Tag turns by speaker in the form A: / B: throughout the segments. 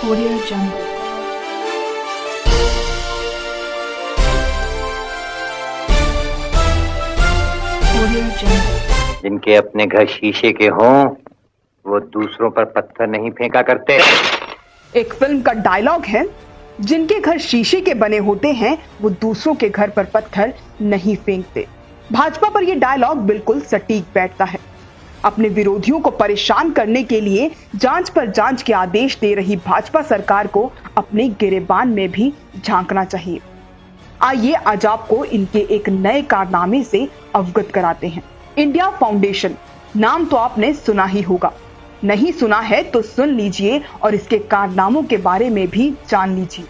A: Audio Jungle। Audio Jungle।
B: जिनके अपने घर शीशे के हों वो दूसरों पर पत्थर नहीं फेंका करते।
C: एक फिल्म का डायलॉग है, जिनके घर शीशे के बने होते हैं वो दूसरों के घर पर पत्थर नहीं फेंकते। भाजपा पर यह डायलॉग बिल्कुल सटीक बैठता है। अपने विरोधियों को परेशान करने के लिए जांच पर जांच के आदेश दे रही भाजपा सरकार को अपने गिरेबान में भी झांकना चाहिए। आइए आज आपको इनके एक नए कारनामे से अवगत कराते हैं। इंडिया फाउंडेशन नाम तो आपने सुना ही होगा, नहीं सुना है तो सुन लीजिए और इसके कारनामों के बारे में भी जान लीजिए।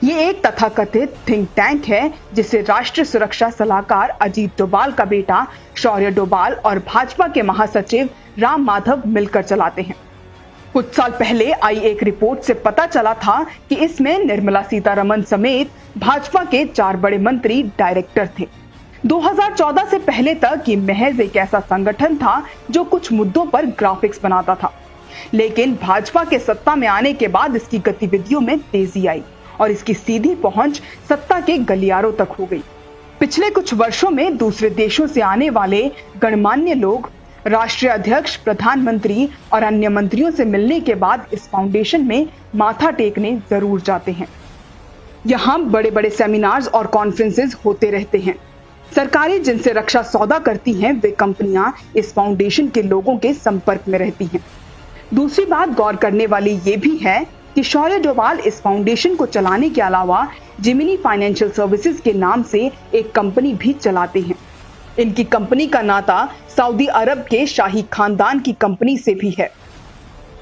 C: ये एक तथाकथित थिंक टैंक है जिसे राष्ट्रीय सुरक्षा सलाहकार अजीत डोभाल का बेटा शौर्य डोभाल और भाजपा के महासचिव राम माधव मिलकर चलाते हैं। कुछ साल पहले आई एक रिपोर्ट से पता चला था कि इसमें निर्मला सीतारमण समेत भाजपा के 4 बड़े मंत्री डायरेक्टर थे। 2014 से पहले तक ये महज एक ऐसा संगठन था जो कुछ मुद्दों पर ग्राफिक्स बनाता था, लेकिन भाजपा के सत्ता में आने के बाद इसकी गतिविधियों में तेजी आई और इसकी सीधी पहुंच सत्ता के गलियारों तक हो गई। पिछले कुछ वर्षों में दूसरे देशों से आने वाले गणमान्य लोग राष्ट्रीय अध्यक्ष, प्रधानमंत्री और अन्य मंत्रियों से मिलने के बाद इस फाउंडेशन में माथा टेकने जरूर जाते हैं। यहाँ बड़े बड़े सेमिनार्स और कॉन्फ्रेंसेस होते रहते हैं। सरकारें जिनसे रक्षा सौदा करती हैं वे कंपनियां इस फाउंडेशन के लोगों के संपर्क में रहती हैं। दूसरी बात गौर करने वाली ये भी है कि शौर्य डोभाल इस फाउंडेशन को चलाने के अलावा जिमिनी फाइनेंशियल सर्विसेज के नाम से एक कंपनी भी चलाते हैं। इनकी कंपनी का नाता सऊदी अरब के शाही खानदान की कंपनी से भी है।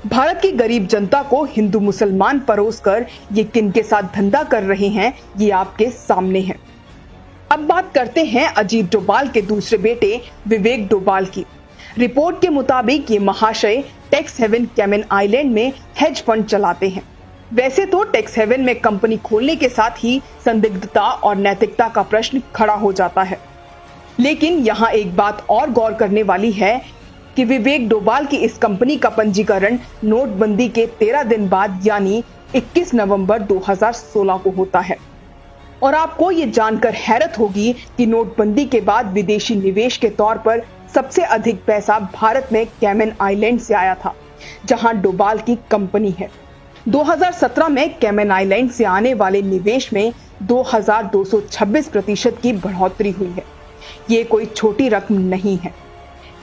C: भारत की गरीब जनता को हिंदू मुसलमान परोसकर ये किनके साथ धंधा कर रहे हैं ये आपके सामने है। अब बात करते हैं अजीत डोभाल के दूसरे बेटे विवेक डोभाल की। रिपोर्ट के मुताबिक ये महाशय टैक्स हेवन कैमन आइलैंड में हेज फंड चलाते हैं। वैसे तो टैक्स हेवन में कंपनी खोलने के साथ ही संदिग्धता और नैतिकता का प्रश्न खड़ा हो जाता है, लेकिन यहाँ एक बात और गौर करने वाली है कि विवेक डोभाल की इस कंपनी का पंजीकरण नोटबंदी के 13 दिन बाद यानी 21 नवंबर 2016 को होता है। और आपको ये जानकर हैरत होगी कि नोटबंदी के बाद विदेशी निवेश के तौर पर सबसे अधिक पैसा भारत में कैमन आइलैंड से आया था, जहां डोभाल की कंपनी है। 2017 में कैमन आइलैंड से आने वाले निवेश में 2226% की बढ़ोतरी हुई है। ये कोई छोटी रकम नहीं है।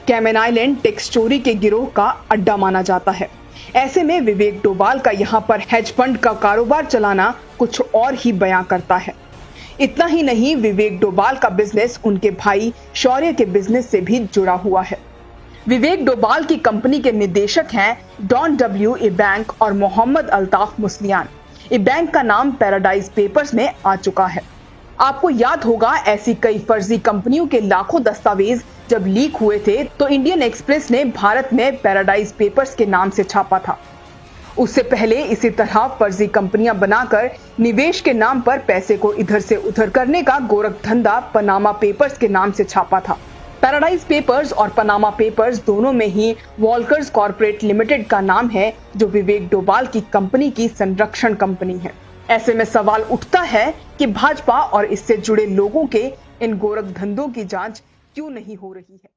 C: कैमन आइलैंड टैक्स चोरी के गिरोह का अड्डा माना जाता है। ऐसे में विवेक डोभाल का यहाँ पर हेज फंड का कारोबार चलाना कुछ और ही बयां करता है। इतना ही नहीं, विवेक डोभाल का बिजनेस उनके भाई शौर्य के बिजनेस से भी जुड़ा हुआ है। विवेक डोभाल की कंपनी के निदेशक हैं डॉन डब्ल्यू इबैंक और मोहम्मद अल्ताफ मुस्लियान। इबैंक का नाम पैराडाइज पेपर्स में आ चुका है। आपको याद होगा ऐसी कई फर्जी कंपनियों के लाखों दस्तावेज जब लीक हुए थे तो इंडियन एक्सप्रेस ने भारत में पैराडाइज पेपर्स के नाम से छापा था। उससे पहले इसी तरह फर्जी कंपनियां बनाकर निवेश के नाम पर पैसे को इधर से उधर करने का गोरख धंधा पनामा पेपर्स के नाम से छापा था। पैराडाइज पेपर्स और पनामा पेपर्स दोनों में ही वॉल्कर्स कॉर्पोरेट लिमिटेड का नाम है, जो विवेक डोभाल की कंपनी की संरक्षण कंपनी है। ऐसे में सवाल उठता है कि भाजपा और इससे जुड़े लोगों के इन गोरख धंधों की जांच क्यों नहीं हो रही है।